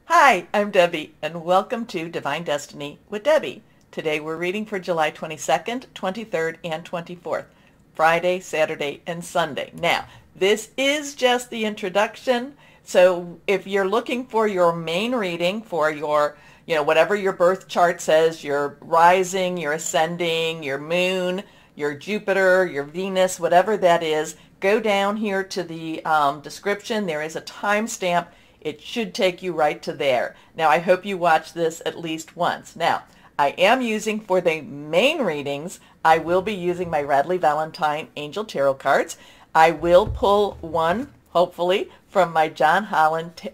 Hi, I'm Debbie, and welcome to Divine Destiny with Debbie. Today we're reading for July 22nd, 23rd, and 24th, Friday, Saturday, and Sunday. Now, this is just the introduction, so if you're looking for your main reading for your, whatever your birth chart says, your rising, your ascending, your moon, your Jupiter, your Venus, whatever that is, go down here to the description. There is a timestamp. It should take you right to there. Now, I hope you watch this at least once. Now, I am using, for the main readings, I will be using my Radley Valentine Angel Tarot cards. I will pull one, hopefully, from my John Holland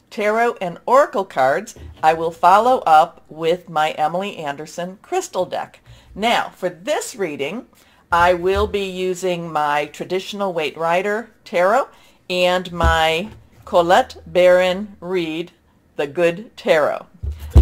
Tarot and Oracle cards. I will follow up with my Emily Anderson Crystal deck. Now, for this reading, I will be using my traditional Waite Rider Tarot and my Colette Baron Reed, the Good Tarot.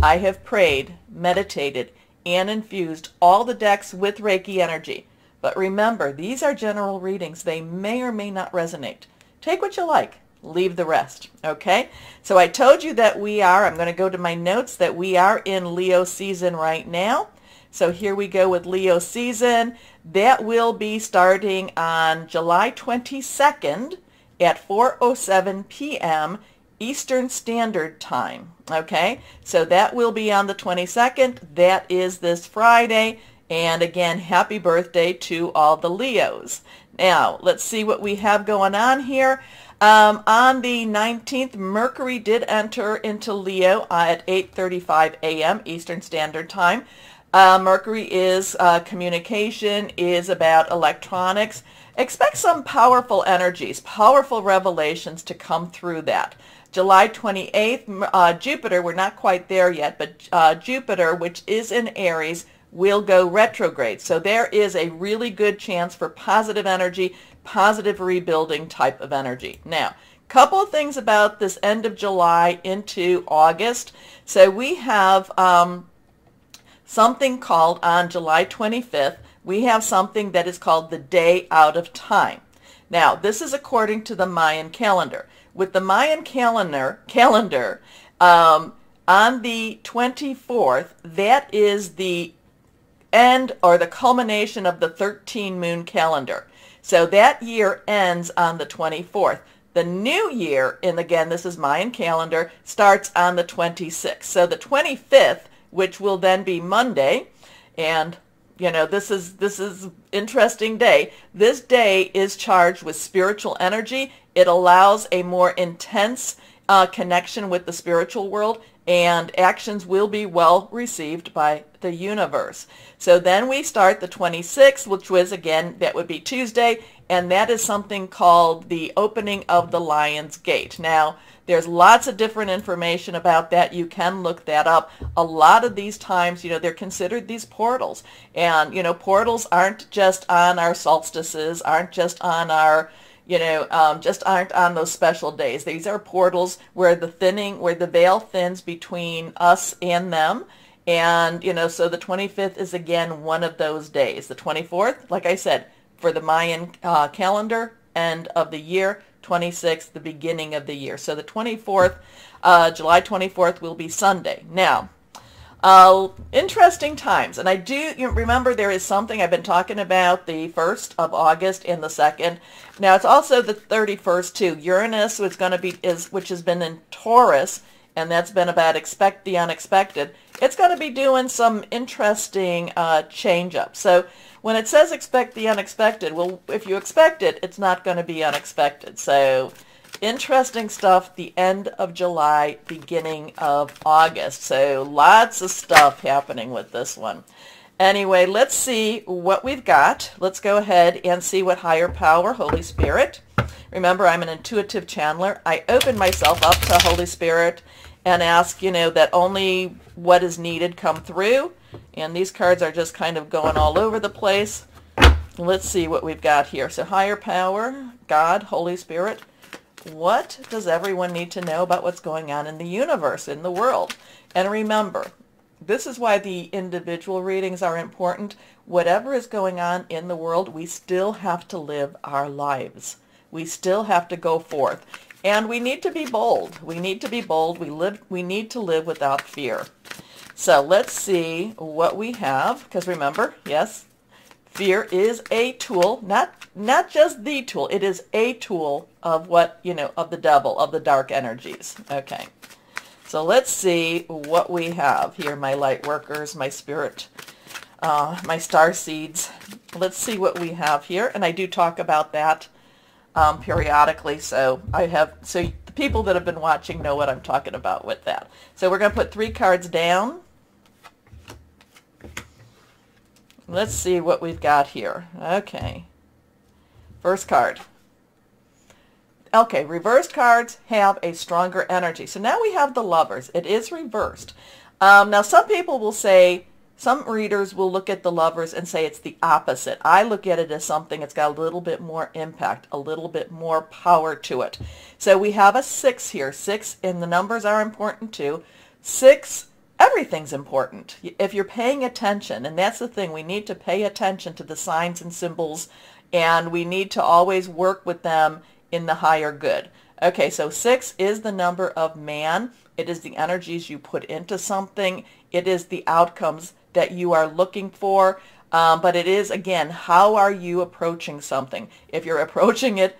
I have prayed, meditated, and infused all the decks with Reiki energy. But remember, these are general readings. They may or may not resonate. Take what you like. Leave the rest. Okay? So I told you that I'm going to go to my notes, that we are in Leo season right now. So here we go with Leo season. That will be starting on July 22nd. At 4:07 p.m. Eastern Standard Time. Okay, so that will be on the 22nd. That is this Friday. And again, happy birthday to all the Leos. Now, let's see what we have going on here. On the 19th, Mercury did enter into Leo at 8:35 a.m. Eastern Standard Time. Mercury is communication, is about electronics. Expect some powerful energies, powerful revelations to come through that. July 28th, Jupiter, we're not quite there yet, but Jupiter, which is in Aries, will go retrograde. So there is a really good chance for positive energy, positive rebuilding type of energy. Now, couple of things about this end of July into August. So we have something called, on July 25th, we have something that is called the Day Out of Time. Now, this is according to the Mayan calendar. With the Mayan calendar, on the 24th, that is the end or the culmination of the 13-moon calendar. So that year ends on the 24th. The new year, and again, this is Mayan calendar, starts on the 26th. So the 25th, which will then be Monday, and this is interesting day. This day is charged with spiritual energy. It allows a more intense connection with the spiritual world, and actions will be well received by the universe. So then we start the 26th, which was, again, that would be Tuesday, and that is something called the opening of the Lion's Gate. Now, there's lots of different information about that. You can look that up. A lot of these times, they're considered these portals. And, portals aren't just on our solstices, aren't just on our, just aren't on those special days. These are portals where the veil thins between us and them. And, so the 25th is, again, one of those days. The 24th, like I said, for the Mayan calendar, end of the year. 26th, the beginning of the year. So the 24th, July 24th will be Sunday. Now, interesting times. And I do remember there is something I've been talking about, the 1st of August and the 2nd. Now, it's also the 31st too. Uranus which has been in Taurus, and that's been about expect the unexpected. It's going to be doing some interesting change-up. So when it says expect the unexpected, well, if you expect it, it's not going to be unexpected. So interesting stuff, the end of July, beginning of August. So lots of stuff happening with this one. Anyway, let's see what we've got. Let's go ahead and see what higher power, Holy Spirit. Remember, I'm an intuitive channeler. I open myself up to Holy Spirit and ask, that only what is needed come through. And these cards are just kind of going all over the place. Let's see what we've got here. So higher power, God, Holy Spirit. What does everyone need to know about what's going on in the universe, in the world? And remember, this is why the individual readings are important. Whatever is going on in the world, we still have to live our lives. We still have to go forth. And we need to be bold. We need to be bold. We need to live without fear. So let's see what we have, because remember, yes, fear is a tool, not just the tool. It is a tool of what, of the devil, of the dark energies. Okay. So let's see what we have here, my light workers, my spirit, my star seeds. Let's see what we have here. And I do talk about that periodically. So the people that have been watching know what I'm talking about with that. So we're going to put 3 cards down. Let's see what we've got here. Okay. First card. Okay, reversed cards have a stronger energy. So now we have the Lovers. It is reversed. Now some people will say, some readers will look at the Lovers and say it's the opposite. I look at it as something that's got a little bit more impact, a little bit more power to it. So we have a 6 here. 6, and the numbers are important too. 6, everything's important if you're paying attention, and that's the thing. We need to pay attention to the signs and symbols, and we need to always work with them in the higher good. Okay, so 6 is the number of man. It is the energies you put into something. It is the outcomes that you are looking for, but it is, again, how are you approaching something? If you're approaching it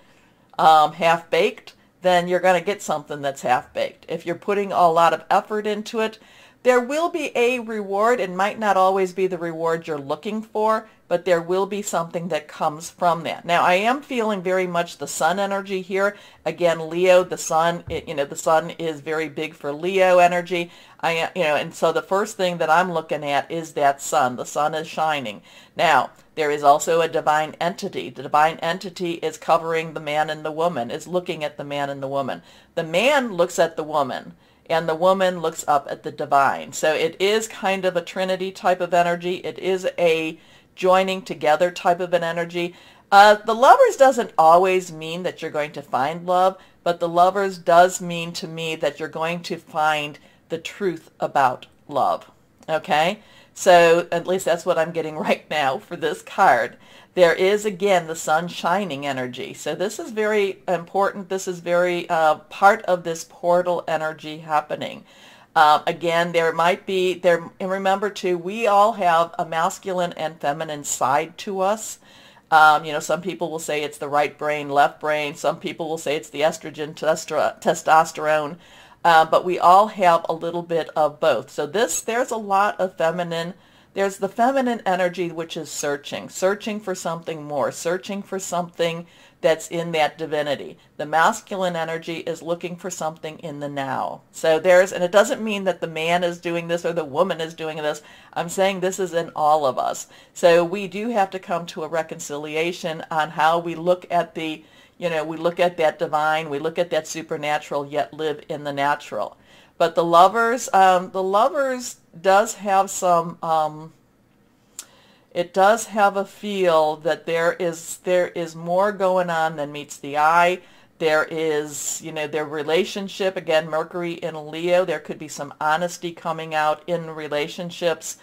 half-baked, then you're going to get something that's half-baked. If you're putting a lot of effort into it, there will be a reward. It might not always be the reward you're looking for, but there will be something that comes from that. Now, I am feeling very much the sun energy here. Again, Leo, the sun, the sun is very big for Leo energy. And so the first thing that I'm looking at is that sun. The sun is shining. Now, there is also a divine entity. The divine entity is covering the man and the woman, is looking at the man and the woman. The man looks at the woman, and the woman looks up at the divine. So it is kind of a trinity type of energy. It is a joining together type of an energy. The Lovers doesn't always mean that you're going to find love, but the Lovers does mean to me that you're going to find the truth about love. Okay? So at least that's what I'm getting right now for this card. There is, again, the sun shining energy. So this is very important. This is very part of this portal energy happening. Again, there might be, and remember too, we all have a masculine and feminine side to us. Some people will say it's the right brain, left brain. Some people will say it's the estrogen, testosterone. But we all have a little bit of both. So there's a lot of feminine. There's the feminine energy, which is searching for something more, searching for something that's in that divinity. The masculine energy is looking for something in the now. So and it doesn't mean that the man is doing this or the woman is doing this. I'm saying this is in all of us. So we do have to come to a reconciliation on how we look at we look at that divine, we look at that supernatural, yet live in the natural. But the Lovers does have some, it does have a feel that there is more going on than meets the eye. There is, their relationship, again, Mercury in Leo, there could be some honesty coming out in relationships.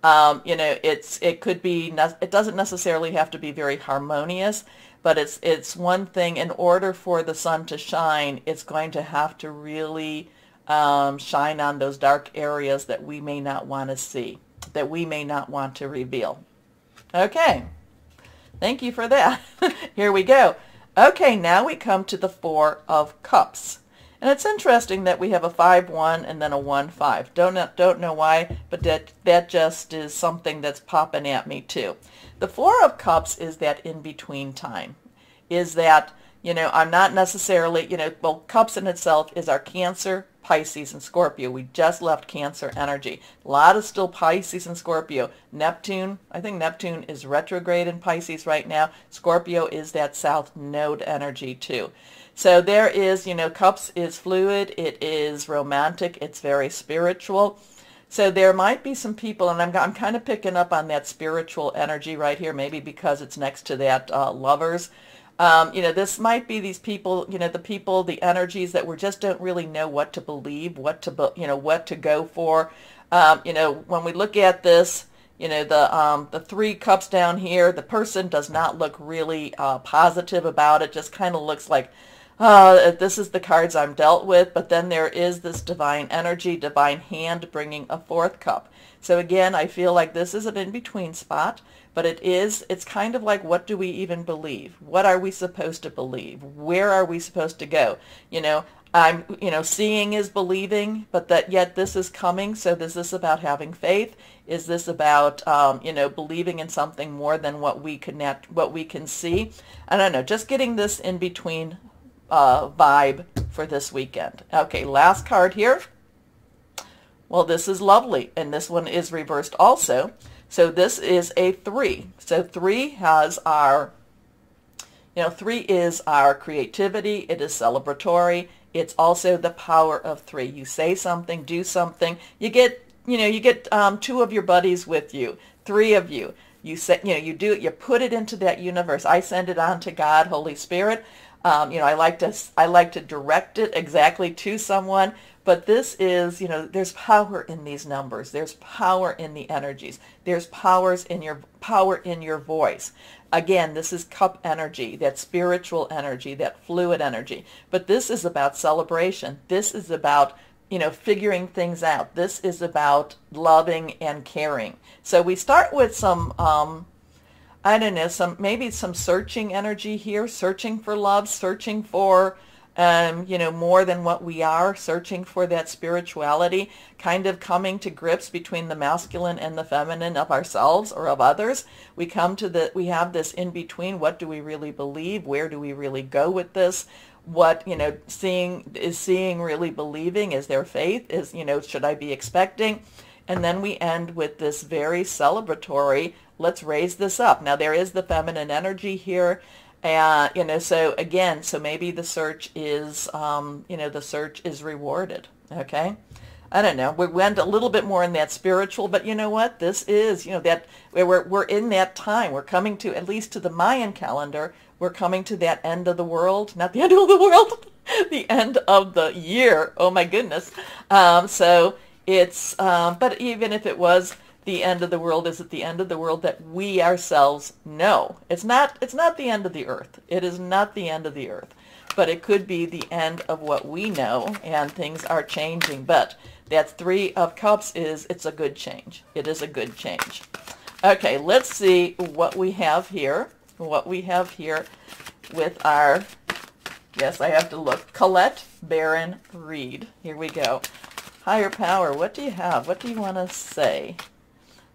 It could be, it doesn't necessarily have to be very harmonious, but it's one thing. In order for the sun to shine, it's going to have to really shine on those dark areas that we may not want to see, that we may not want to reveal. Okay, thank you for that. Here we go. Okay, now we come to the 4 of Cups. And it's interesting that we have a 5-1 and then a 1-5. Don't know why, but that just is something that's popping at me too. The 4 of Cups is that in-between time. Is that, I'm not necessarily, Cups in itself is our Cancer, Pisces, and Scorpio. We just left Cancer energy. A lot of still Pisces and Scorpio. Neptune, I think Neptune is retrograde in Pisces right now. Scorpio is that South Node energy too. So there is, Cups is fluid. It is romantic. It's very spiritual. So there might be some people, and I'm kind of picking up on that spiritual energy right here, maybe because it's next to that Lovers. This might be these people, the energies that we just don't really know what to believe, what to go for. When we look at this, the 3 cups down here, the person does not look really positive about it. Just kind of looks like, This is the cards I'm dealt with, but then there is this divine energy, divine hand bringing a fourth cup. So again, I feel like this is an in-between spot, but it's kind of like, what do we even believe? What are we supposed to believe? Where are we supposed to go? Seeing is believing, but that yet this is coming. So is this about having faith? Is this about, believing in something more than what we can see? I don't know, just getting this in between vibe for this weekend. Okay, last card here. Well, this is lovely, and this one is reversed also. So this is a 3. So 3 has our, 3 is our creativity. It is celebratory. It's also the power of 3. You say something, do something. You get 2 of your buddies with you, 3 of you. You say, you do it. You put it into that universe. I send it on to God, Holy Spirit. I like to direct it exactly to someone. But this is, there's power in these numbers. There's power in the energies. There's power in your voice. Again, this is cup energy, that spiritual energy, that fluid energy. But this is about celebration. This is about, figuring things out. This is about loving and caring. So we start with some, maybe some searching energy here, searching for love, searching for, more than what we are, searching for that spirituality, kind of coming to grips between the masculine and the feminine of ourselves or of others. We have this in between. What do we really believe? Where do we really go with this? What, seeing really believing? Is there faith? Should I be expecting? And then we end with this very celebratory, let's raise this up. Now there is the feminine energy here. So maybe the search is, rewarded. Okay. I don't know. We went a little bit more in that spiritual, but you know what? This is, that we're in that time. We're coming to, at least to the Mayan calendar, we're coming to that end of the world, not the end of the world, the end of the year. Oh my goodness. So it's, but even if it was the end of the world, is it the end of the world that we ourselves know? It's not the end of the earth. It is not the end of the earth, but it could be the end of what we know, and things are changing. But that 3 of Cups it's a good change. It is a good change. Okay, let's see what we have here. What we have here with our, yes, I have to look, Colette Baron Reed. Here we go. Higher power, what do you have? What do you want to say?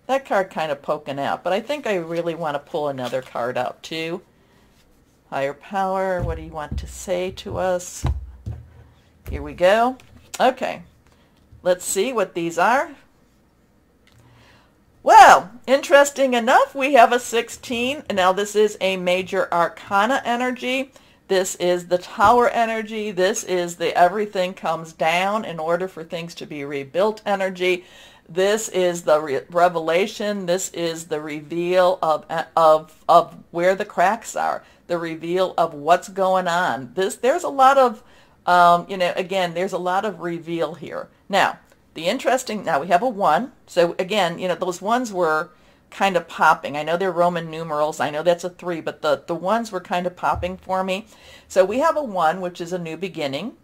That card kind of poking out, but I think I really want to pull another card out too. Higher power, what do you want to say to us? Here we go. Okay, let's see what these are. Well, interesting enough, we have a 16. Now this is a major arcana energy. This is the tower energy. This is the everything comes down in order for things to be rebuilt energy. This is the revelation. This is the reveal of where the cracks are, the reveal of what's going on. There's a lot of, again, there's a lot of reveal here. Now, now we have a 1. So again, those 1s were kind of popping. I know they're Roman numerals. I know that's a 3, but the 1s were kind of popping for me. So we have a 1, which is a new beginning.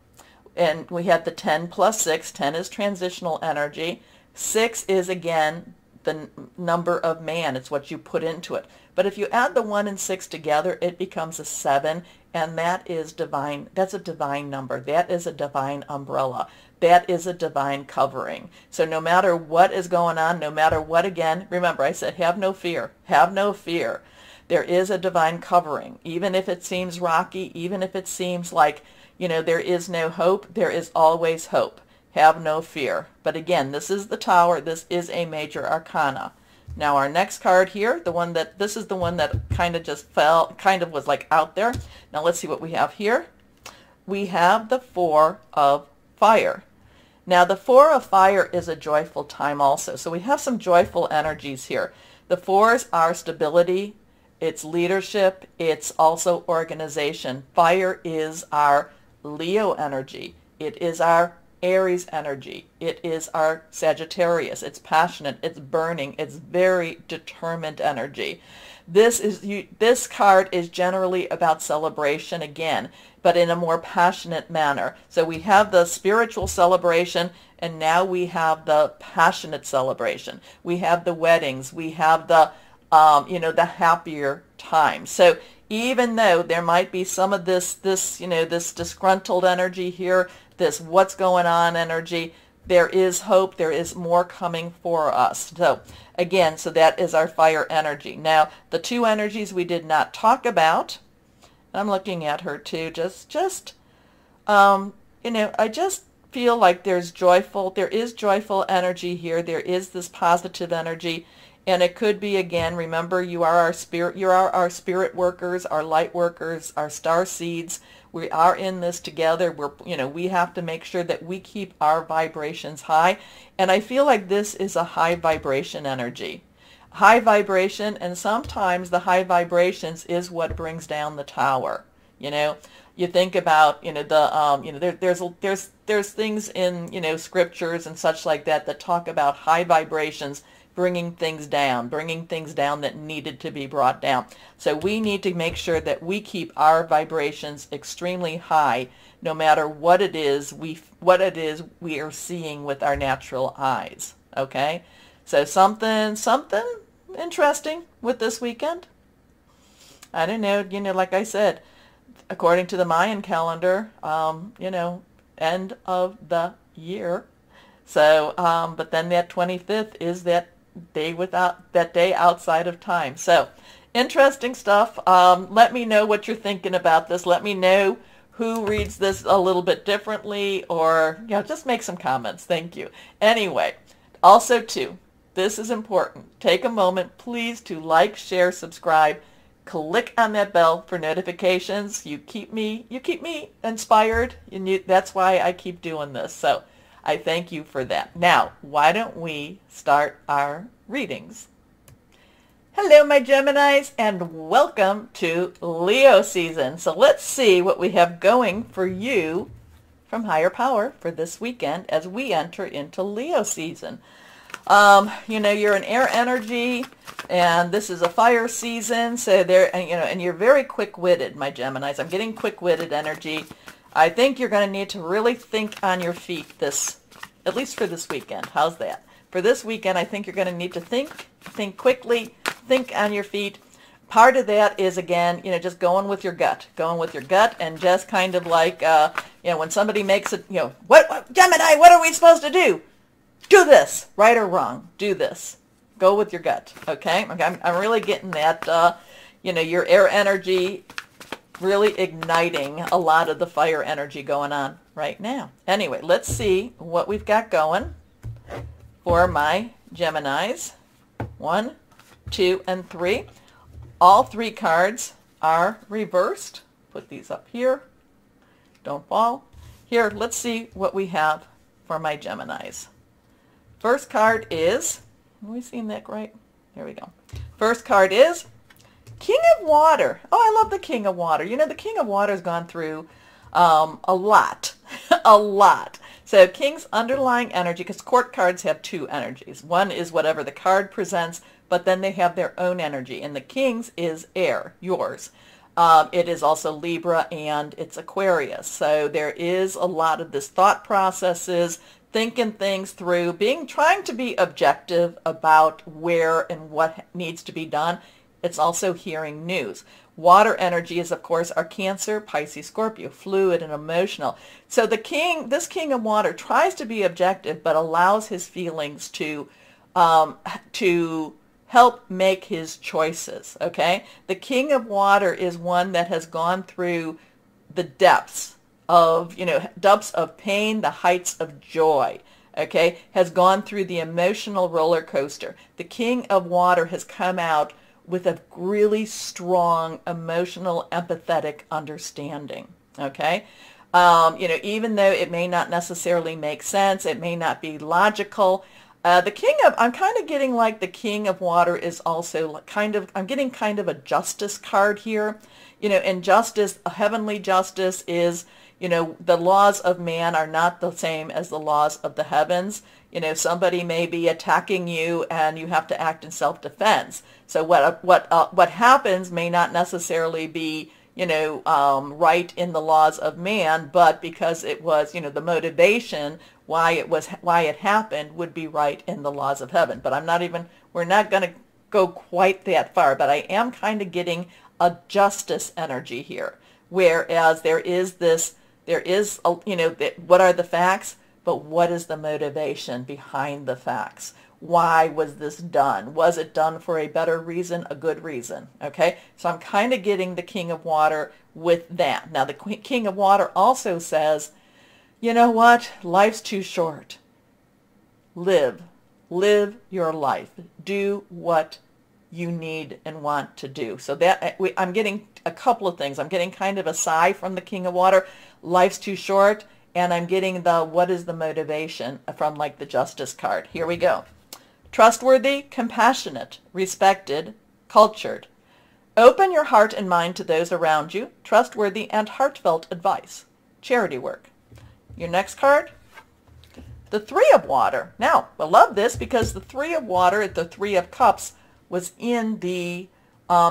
And we have the 10 plus 6. 10 is transitional energy. 6 is, again, the number of man. It's what you put into it. But if you add the 1 and 6 together, it becomes a 7, and that is divine. That's a divine number. That is a divine umbrella. That is a divine covering. So no matter what is going on, no matter what, again, remember I said have no fear. Have no fear. There is a divine covering. Even if it seems rocky, even if it seems like, there is no hope, there is always hope. Have no fear. But again, this is the Tower. This is a major arcana. Now our next card here, this is the one that kind of just fell, kind of was like out there. Now let's see what we have here. We have the 4 of Fire. Now the 4 of Fire is a joyful time also. So we have some joyful energies here. The 4s are stability, it's leadership, it's also organization. Fire is our Leo energy. It is our Aries energy. It is our Sagittarius. It's passionate, it's burning, it's very determined energy. This card is generally about celebration again, but in a more passionate manner. So we have the spiritual celebration, and now we have the passionate celebration. We have the weddings. We have the the happier times. So even though there might be some of this disgruntled energy here, this what's going on energy, there is hope. There is more coming for us. So again, so that is our fire energy. Now, the two energies we did not talk about, I'm looking at her too, I just feel like there is joyful energy here. There is this positive energy. And it could be, again, remember, you are our spirit workers, our light workers, our star seeds. We are in this together. We have to make sure that we keep our vibrations high. And I feel like this is a high vibration energy. High vibration, and sometimes the high vibrations is what brings down the tower. You think about, there's things in, scriptures and such like that talk about high vibrations bringing things down that needed to be brought down. So we need to make sure that we keep our vibrations extremely high, no matter what it is we are seeing with our natural eyes. Okay, so something interesting with this weekend. I don't know. Like I said, according to the Mayan calendar, end of the year. So, but then that 25th is that day outside of time. So interesting stuff. Let me know what you're thinking about this. Let me know who reads this a little bit differently, or just make some comments. Thank you. Anyway, also too, this is important. Take a moment, please, to like, share, subscribe, click on that bell for notifications. You keep me inspired, and that's why I keep doing this. So I thank you for that. Now, why don't we start our readings? Hello, my Geminis, and welcome to Leo season. So let's see what we have going for you from Higher Power for this weekend as we enter into Leo season. You're an air energy, and this is a fire season. So and you're very quick-witted, my Geminis. I'm getting quick-witted energy. I think you're going to need to really think on your feet at least for this weekend. How's that? For this weekend, I think you're going to need to think quickly, think on your feet. Part of that is, again, just going with your gut, and just kind of like, when somebody makes it, what Gemini, what are we supposed to do? Do this, right or wrong, do this. Go with your gut, okay? I'm really getting that, your air energy really igniting a lot of the fire energy going on right now. Anyway, let's see what we've got going for my Geminis. 1, 2, and 3. All 3 cards are reversed. Put these up here. Don't fall. Here, let's see what we have for my Geminis. First card is, have we seen that right? There we go. First card is King of Water. Oh, I love the King of Water. The King of Water has gone through a lot. A lot. So King's underlying energy, because court cards have 2 energies. One is whatever the card presents, but then they have their own energy. And the King's is air, yours. It is also Libra, and it's Aquarius. So there is a lot of this thought processes, thinking things through, trying to be objective about where and what needs to be done. It's also hearing news. Water energy is, of course, our Cancer, Pisces, Scorpio, fluid and emotional. So this King of Water tries to be objective, but allows his feelings to help make his choices, okay? The King of Water is one that has gone through the depths of pain, the heights of joy, okay? Has gone through the emotional roller coaster. The King of Water has come out with a really strong emotional, empathetic understanding, okay? Even though it may not necessarily make sense, it may not be logical, I'm kind of getting like the King of Water is also I'm getting kind of a justice card here. And justice, a heavenly justice is, You know, the laws of man are not the same as the laws of the heavens. You know, somebody may be attacking you and you have to act in self-defense. So what happens may not necessarily be, you know, right in the laws of man, but because it was, you know, the motivation why it happened would be right in the laws of heaven. But we're not going to go quite that far, but I am kind of getting a justice energy here. Whereas you know, what are the facts, but what is the motivation behind the facts? Why was this done? Was it done for a better reason, a good reason? Okay, so I'm kind of getting the King of Water with that. Now, the King of Water also says, you know what? Life's too short. Live your life. Do what you need and want to do. So that I'm getting a couple of things. I'm getting kind of a sigh from the King of Water. Life's too short. And I'm getting the what is the motivation from like the Justice card. Here we go. Trustworthy, compassionate, respected, cultured. Open your heart and mind to those around you. Trustworthy and heartfelt advice. Charity work. Your next card, the Three of Water. Now, I love this because the Three of Water, the Three of Cups, was in the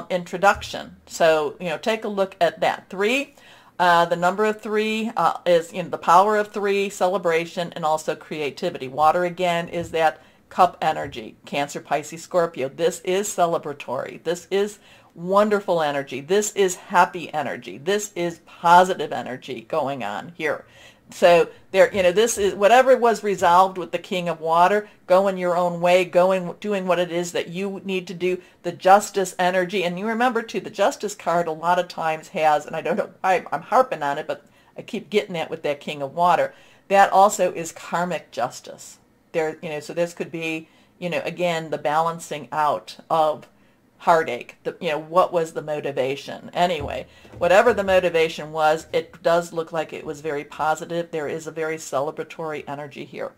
introduction. So, you know, take a look at that. Three, the number of three is, you know, the power of three, celebration, and also creativity. Water, again, is that cup energy. Cancer, Pisces, Scorpio. This is celebratory. This is wonderful energy. This is happy energy. This is positive energy going on here. So there, you know, this is whatever was resolved with the King of Water, going your own way, doing what it is that you need to do, the Justice energy. And you remember too, the Justice card a lot of times has, and I don't know why I'm harping on it, but I keep getting it with that King of Water. That also is karmic justice. There, you know, so this could be, you know, again, the balancing out of heartache. You know, what was the motivation? Anyway, whatever the motivation was, it does look like it was very positive. There is a very celebratory energy here.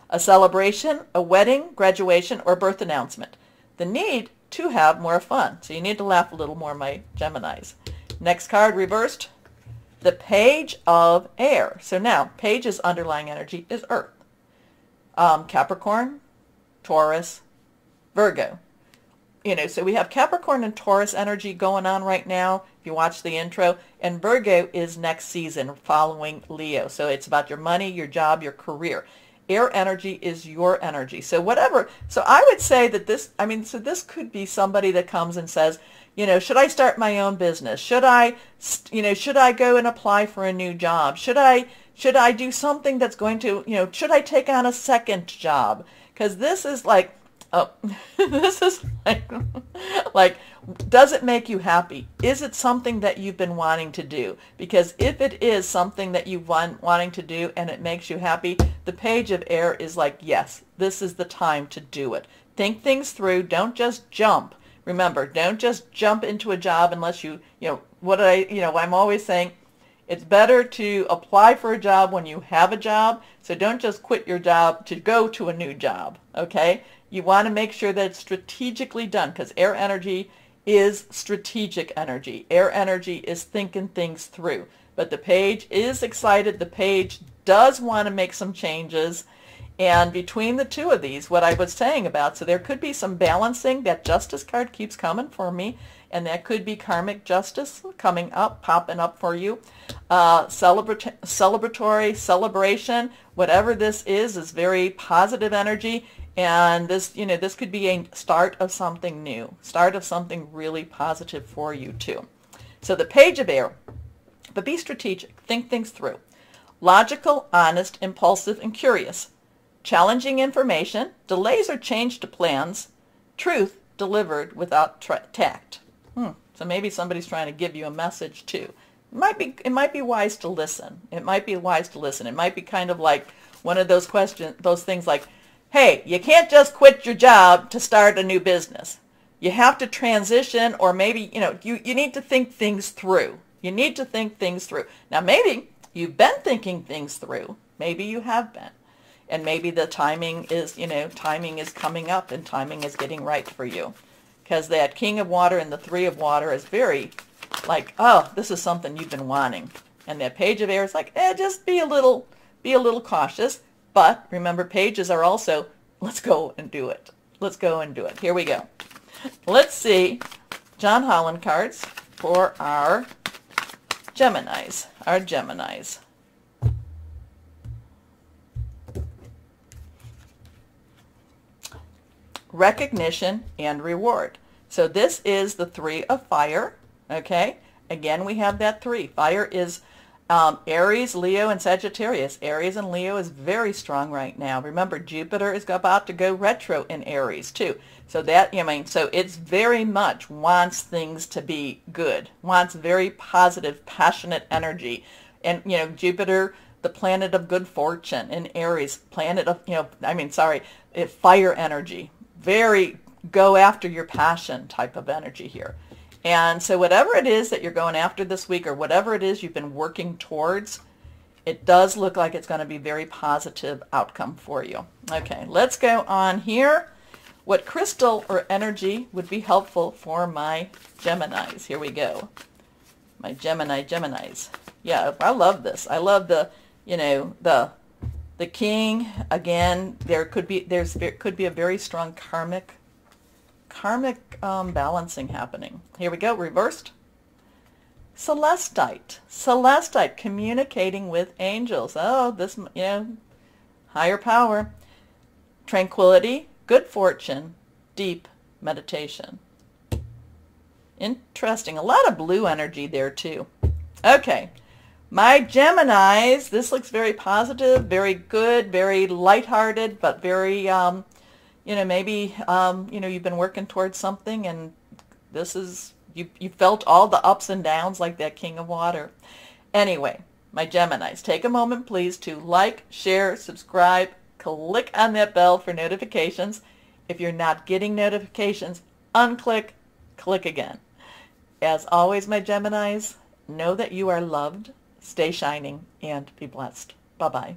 A celebration, a wedding, graduation, or birth announcement. The need to have more fun. So you need to laugh a little more, my Geminis. Next card reversed, the Page of Air. So now, Page's underlying energy is Earth. Capricorn, Taurus, Virgo. You know, so we have Capricorn and Taurus energy going on right now, if you watch the intro, and Virgo is next season following Leo. So it's about your money, your job, your career. Air energy is your energy. So whatever, so I would say that this, I mean, so this could be somebody that comes and says, you know, should I start my own business? Should I, you know, should I go and apply for a new job? Should I do something that's going to, you know, should I take on a second job? Because this is like, oh, this is like, does it make you happy? Is it something that you've been wanting to do? Because if it is something that you've been wanting to do and it makes you happy, the Page of Air is like, yes, this is the time to do it. Think things through. Don't just jump. Remember, don't just jump into a job unless you know, I'm always saying, it's better to apply for a job when you have a job. So don't just quit your job to go to a new job, okay? You want to make sure that it's strategically done, because air energy is strategic energy. Air energy is thinking things through. But the Page is excited. The Page does want to make some changes. And between the two of these, what I was saying about, so there could be some balancing. That Justice card keeps coming for me. And that could be karmic justice coming up, popping up for you. Celebratory, celebration, whatever this is very positive energy. And this, you know, this could be a start of something new, start of something really positive for you too. So the Page of Air, but be strategic, think things through. Logical, honest, impulsive, and curious. Challenging information, delays or change to plans, truth delivered without tact. So maybe somebody's trying to give you a message too. It might be wise to listen. It might be wise to listen. It might be kind of like one of those questions, those things like, hey, you can't just quit your job to start a new business. You have to transition, or maybe, you know, you need to think things through. You need to think things through. Now, maybe you've been thinking things through. Maybe you have been. And maybe the timing is, you know, timing is coming up and timing is getting right for you. Because that King of Water and the Three of Water is very like, oh, this is something you've been wanting. And that page of air is like, just be a little cautious. But remember, pages are also, let's go and do it. Let's go and do it. Here we go. Let's see John Holland cards for our Geminis. Our Geminis. Recognition and reward. So this is the 3 of fire. Okay. Again, we have that 3. Fire is Aries, Leo, and Sagittarius. Aries and Leo is very strong right now. Remember, Jupiter is about to go retro in Aries too. So that, so it's very much wants things to be good, wants very positive, passionate energy. And, Jupiter, the planet of good fortune, and Aries, planet of, fire energy. Very go after your passion type of energy here. And so whatever it is that you're going after this week, or whatever it is you've been working towards, it does look like it's going to be very positive outcome for you. Okay, let's go on here. What crystal or energy would be helpful for my Geminis? Here we go. My Geminis. Yeah, I love this. I love the, the king. Again, there could be a very strong karmic balancing happening. Here we go, reversed. Celestite, communicating with angels. Oh, this, higher power. Tranquility, good fortune, deep meditation. Interesting. A lot of blue energy there too. Okay. My Geminis, this looks very positive, very good, very lighthearted, but very maybe, you've been working towards something, and this is, you felt all the ups and downs like that King of Water. Anyway, my Geminis, take a moment, please, to like, share, subscribe, click on that bell for notifications. If you're not getting notifications, unclick, click again. As always, my Geminis, know that you are loved, stay shining, and be blessed. Bye-bye.